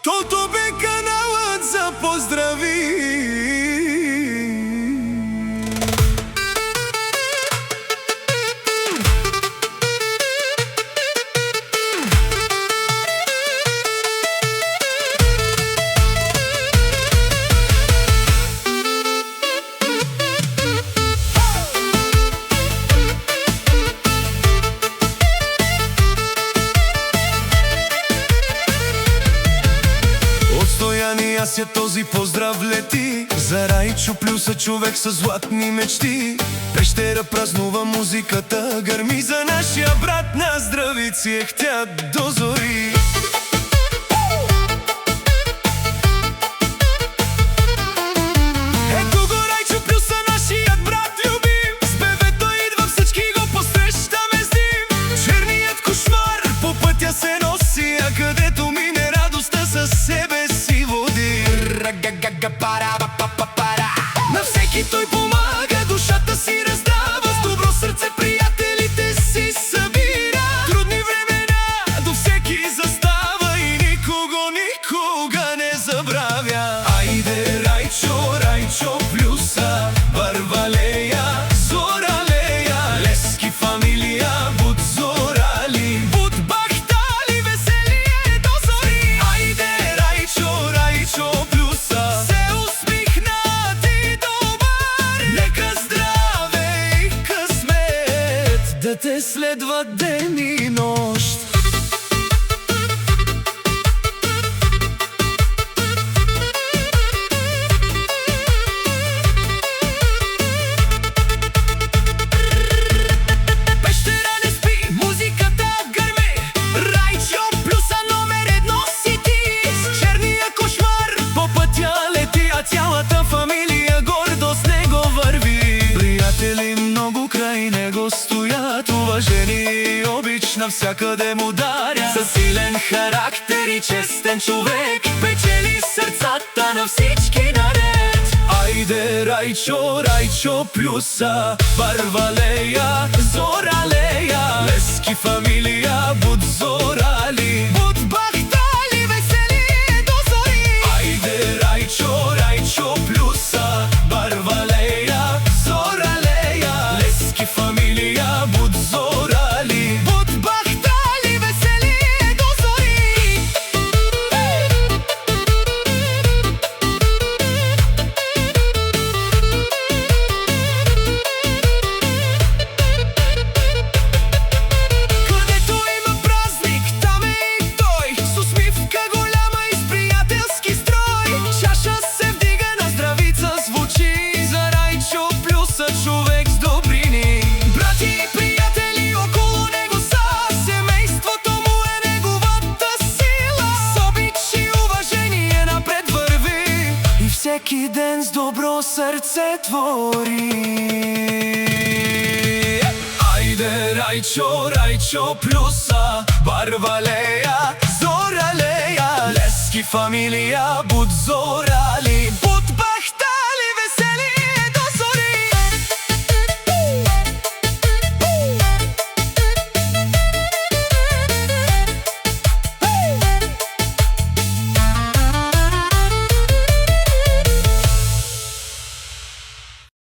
Toto бе каналът за поздрави. Аз е този поздрав лети за Райчо Плюса, човек с златни мечти. Пещера празнува, музиката гърми за нашия брат. На здравици ехтят до зори. Ето го Райчо Плюса, нашият брат любим. С бебето идва, всички го посрещаме с дим. Черният кошмар по пътя се носи, а където мине радостта със себе си води. На всеки той помага, душата си раздава, с добро сърце приятелите си събира. Трудни времена до всеки застава и никога не забравя. Айде Райчо, Райчо Плюса, Вървалея, Зоралея, Лески фамилия, буд зорали, буд бахтали, веселие до зори. Айде Райчо, Райчо Плюса, се усмихнат и добър. Нека здраве и късмет да те следват ден и нощ. Пещера не спи, музиката гърми. Райчо Плюса номер едно си ти. С черния кошмар по пътя лети, а цялата фамилия гордо с него върви. Приятели много край него стоят, уважени и обич навсякъде му даря. Със силен характер и честен човек печели сърцата на всички наред. Айде Райчо, Райчо Плюса, Вървалея, Зоралея, Лески фамилия, буд зорали, буд бахтали, веселие до зори. Айде Райчо, Райчо Плюса, Вървалея, Зоралея, Лески фамилия, буд зорали, буд бахтали, веселие до зори. Където има празник, там е и той, с усмивка голяма и с приятелски строй. Чаша се вдига, на здравица звучи за Райчо Плюса, човек с добрини. Брати и приятели около него са, семейството му е неговата сила. С обич и уважение напред върви и всеки ден с добро сърце твори. Айде Райчо, Райчо Плюса, Вървалея, Зоралея, Лески фамилия, буд зорали.